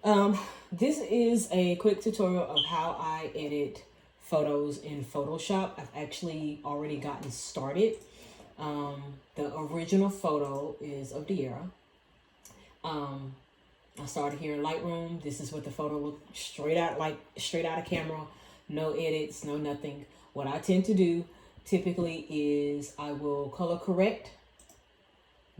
This is a quick tutorial of how I edit photos in Photoshop. I've actually already gotten started. The original photo is of De'Ara. I started here in Lightroom. This is what the photo looked straight out of camera. No edits, no nothing. What I tend to do typically is I will color correct,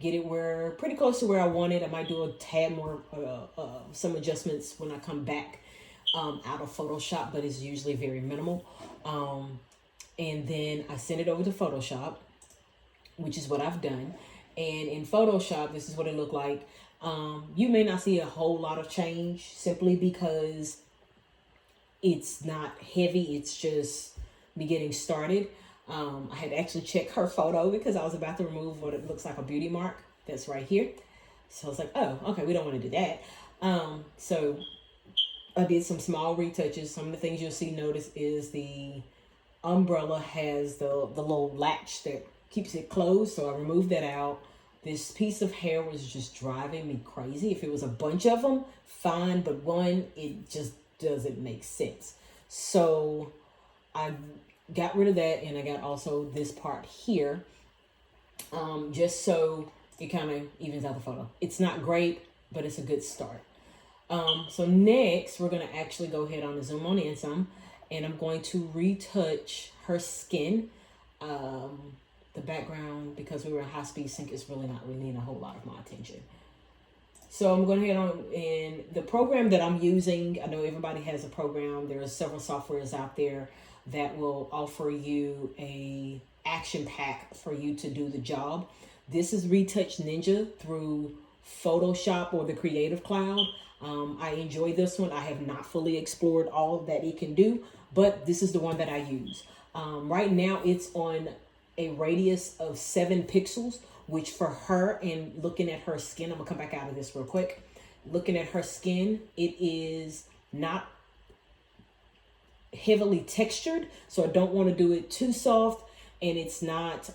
get it where pretty close to where I want it. I might do a tad more, some adjustments when I come back out of Photoshop, but it's usually very minimal. And then I send it over to Photoshop, which is what I've done. And in Photoshop, this is what it looked like. You may not see a whole lot of change simply because it's not heavy. It's just me getting started. I had to actually check her photo because I was about to remove what it looks like a beauty mark that's right here. So I was like, oh, okay, we don't want to do that. So I did some small retouches. Some of the things you'll notice is the umbrella has the little latch that keeps it closed. So I removed that out. This piece of hair was just driving me crazy. If it was a bunch of them, fine, but one, it just doesn't make sense. So I got rid of that, and I got also this part here, just so it kind of evens out the photo. It's not great, but it's a good start. So next, we're going to actually go ahead on and zoom on in some, and I'm going to retouch her skin. The background, because we were in high-speed sync, is really not needing a whole lot of my attention. So I'm going to head on, and the program that I'm using, I know everybody has a program. There are several softwares out there that will offer you a action pack for you to do the job. This is Retouch Ninja through Photoshop or the Creative Cloud. I enjoy this one. I have not fully explored all that it can do, but this is the one that I use. Right now it's on a radius of 7 pixels, which for her, and looking at her skin, I'm gonna come back out of this real quick. Looking at her skin, it is not heavily textured, so I don't want to do it too soft, and it's not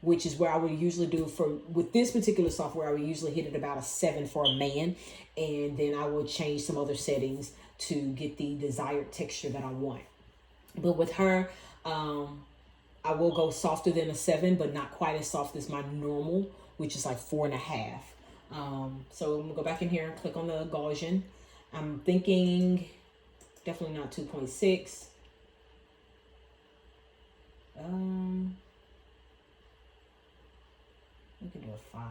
which is where I would usually do with this particular software. I would usually hit it about a 7 for a man, and then I will change some other settings to get the desired texture that I want. But with her, I will go softer than a 7, but not quite as soft as my normal, which is like 4.5. So I'm gonna go back in here and click on the Gaussian. I'm thinking definitely not 2.6. We can do a 5.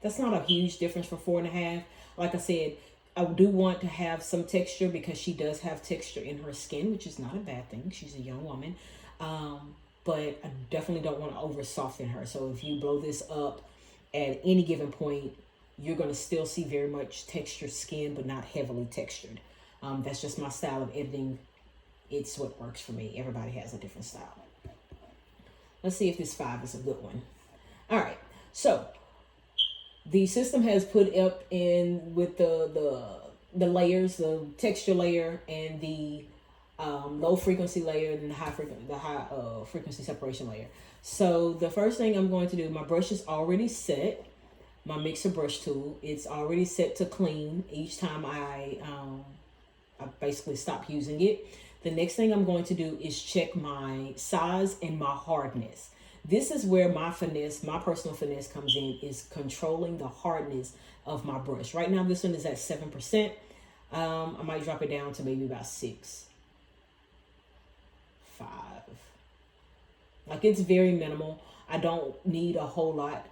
That's not a huge difference for 4.5. Like I said, I do want to have some texture because she does have texture in her skin, which is not a bad thing. She's a young woman. But I definitely don't want to over soften her. So if you blow this up at any given point, you're going to still see very much textured skin, but not heavily textured. That's just my style of editing. It's what works for me. Everybody has a different style. Let's see if this 5 is a good one. All right. So the system has put up in with the layers, the texture layer and the low frequency layer and the high frequency separation layer. So the first thing I'm going to do, my brush is already set. My mixer brush tool, it's already set to clean each time I basically stop using it. The next thing I'm going to do is check my size and my hardness. This is where my finesse, my personal finesse comes in, is controlling the hardness of my brush. Right now, this one is at 7%. I might drop it down to maybe about 6. 5. Like, it's very minimal. I don't need a whole lot.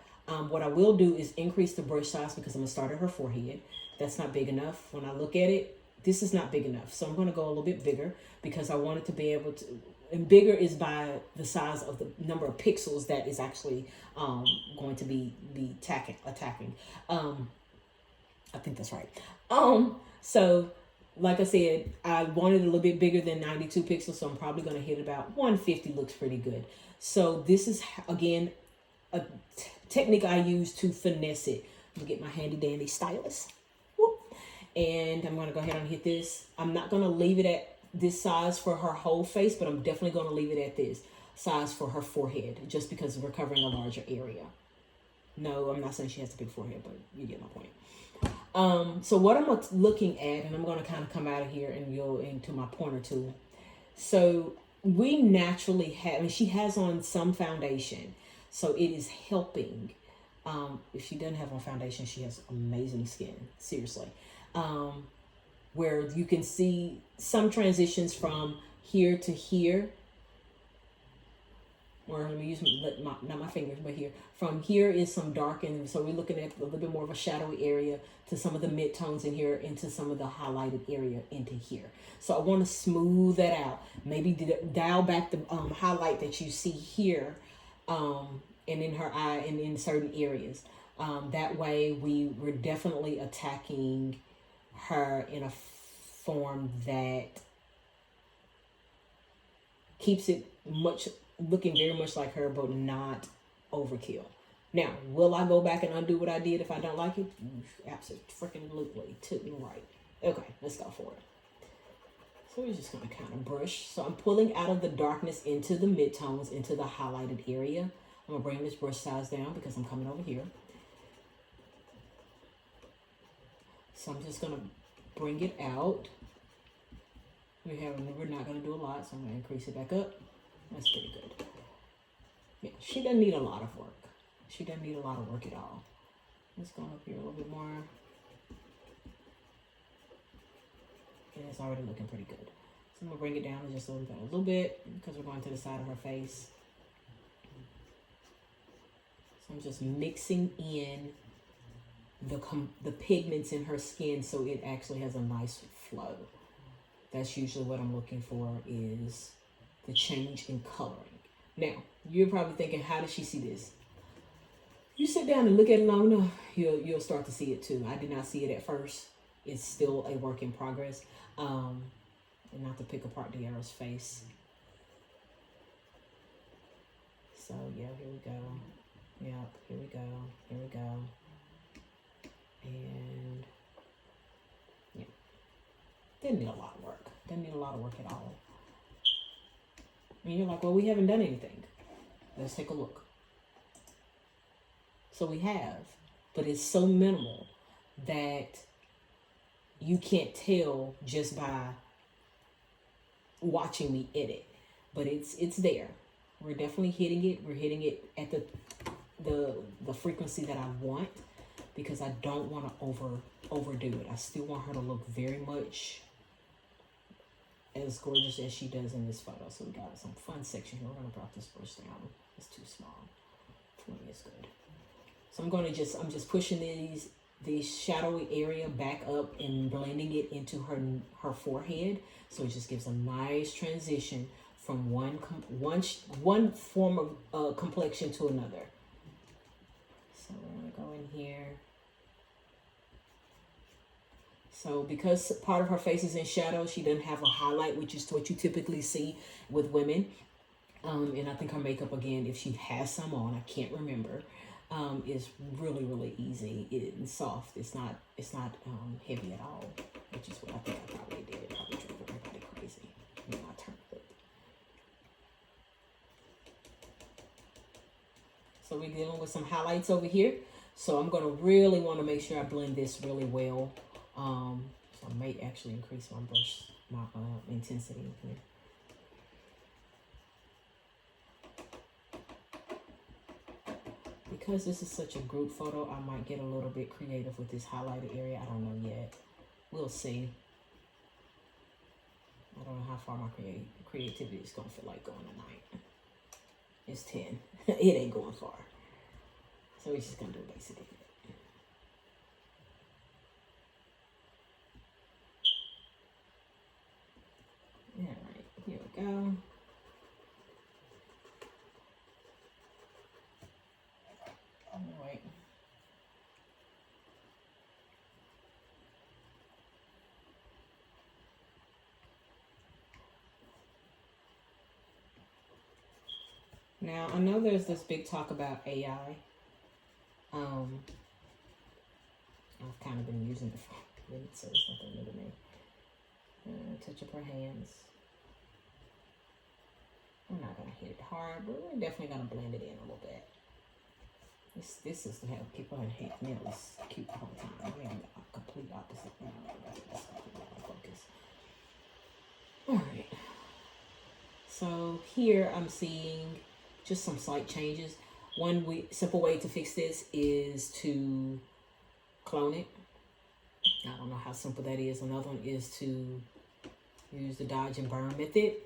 What I will do is increase the brush size because I'm gonna start at her forehead. That's not big enough. When I look at it, this is not big enough. So I'm gonna go a little bit bigger because I want it to be able to, and bigger is by the size of the number of pixels that is actually going to be attacking. I think that's right. So like I said, I wanted a little bit bigger than 92 pixels, so I'm probably going to hit about 150. Looks pretty good. So this is, again, a technique I use to finesse it. I'm going to get my handy dandy stylus. Whoop. And I'm going to go ahead and hit this. I'm not going to leave it at this size for her whole face, but I'm definitely going to leave it at this size for her forehead, just because we're covering a larger area. No, I'm not saying she has a big forehead, but you get my point. So what I'm looking at, and I'm going to kind of come out of here and go into my pointer tool. So we naturally have, I mean, she has on some foundation, so it is helping. If she doesn't have on foundation, she has amazing skin, seriously. Where you can see some transitions from here to here, or let me use not my fingers, but here. From here is some dark, and so we're looking at a little bit more of a shadowy area to some of the mid-tones in here, into some of the highlighted area into here. So I want to smooth that out. Maybe dial back the highlight that you see here, and in her eye and in certain areas. That way we're definitely attacking her in a form that keeps it looking very much like her, but not overkill. Now, will I go back and undo what I did if I don't like it? Absolutely, totally right. Okay, let's go for it. So we're just going to kind of brush. So I'm pulling out of the darkness into the midtones, into the highlighted area. I'm going to bring this brush size down because I'm coming over here. So I'm just going to bring it out. We're not going to do a lot, so I'm going to increase it back up. That's pretty good. Yeah, she doesn't need a lot of work. She doesn't need a lot of work at all. Let's go up here a little bit more. And it's already looking pretty good. So I'm going to bring it down just a little bit because we're going to the side of her face. So I'm just mixing in the pigments in her skin so it actually has a nice flow. That's usually what I'm looking for, is the change in coloring. Now, you're probably thinking, how did she see this? You sit down and look at it long enough, you'll start to see it too. I did not see it at first. It's still a work in progress. And not to pick apart De'Ara's face. So yeah, here we go. Yep, here we go. Here we go. And yeah, didn't need a lot of work. Didn't need a lot of work at all. And you're like, well, we haven't done anything. Let's take a look. So we have, but it's so minimal that you can't tell just by watching me edit. But it's there. We're definitely hitting it. We're hitting it at the frequency that I want, because I don't want to overdo it. I still want her to look very much as gorgeous as she does in this photo. So we got some fun section here. We're going to drop this brush down. It's too small. 20 is good. So I'm just pushing these shadowy area back up and blending it into her forehead. So it just gives a nice transition from one form of complexion to another. So we're going to go in here. So because part of her face is in shadow, she doesn't have a highlight, which is what you typically see with women. And I think her makeup, again, if she has some on, I can't remember, is really, really easy and soft. It's not heavy at all, which is what I think I probably did. It probably drove everybody crazy. And then I turned it. So we're dealing with some highlights over here. So I'm going to really want to make sure I blend this really well. So I might actually increase my intensity here. Because this is such a group photo, I might get a little bit creative with this highlighted area. I don't know yet. We'll see. I don't know how far my creativity is going to feel like going tonight. It's 10. It ain't going far. So we're just going to do a basic edit. All right, here we go. All right. Now, I know there's this big talk about AI. I've kind of been using it for a minute, so it's nothing new to me. Touch up her hands. We're not going to hit it hard, but we're definitely going to blend it in a little bit. This is to have people and hate nails cute the whole time. I mean, complete opposite. That's completely out of focus. Alright. So here I'm seeing just some slight changes. One simple way to fix this is to clone it. I don't know how simple that is. Another one is to use the dodge and burn method.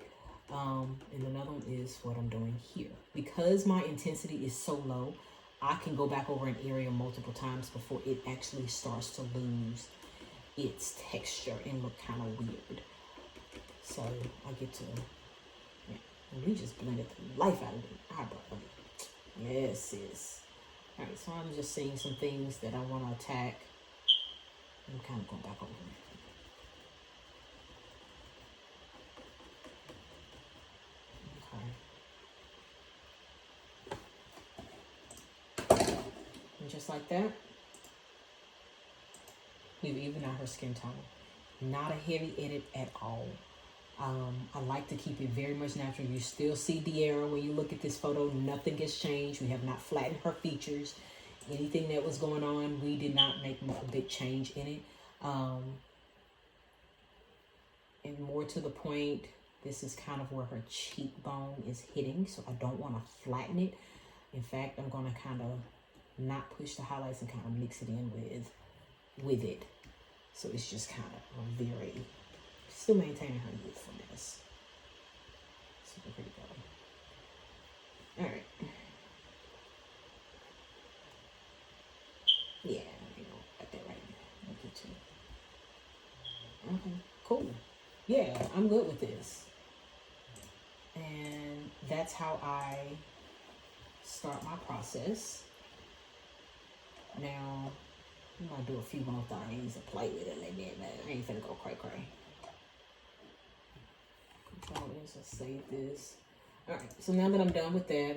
And another one is what I'm doing here. Because my intensity is so low, I can go back over an area multiple times before it actually starts to lose its texture and look kind of weird. So I get to, yeah, and we just blended the life out of the eyebrow. Yes, sis. All right, so I'm just seeing some things that I want to attack. I'm kind of going back over. Okay. And just like that, we've evened out her skin tone. Not a heavy edit at all. I like to keep it very much natural. You still see De'Ara when you look at this photo. Nothing has changed. We have not flattened her features. Anything that was going on, we did not make a big change in it. And more to the point, this is kind of where her cheekbone is hitting, so I don't want to flatten it. In fact, I'm going to kind of not push the highlights and kind of mix it in with it. So it's just kind of a very, still maintaining her youthfulness. Super pretty girl. All right. Yeah, you know, got that right. I'll get you. Okay, cool. Yeah, I'm good with this. And that's how I start my process. Now, I'm gonna do a few more things and play with it a little bit, but I ain't finna go cray cray. Control this, let's save this. Alright, so now that I'm done with that,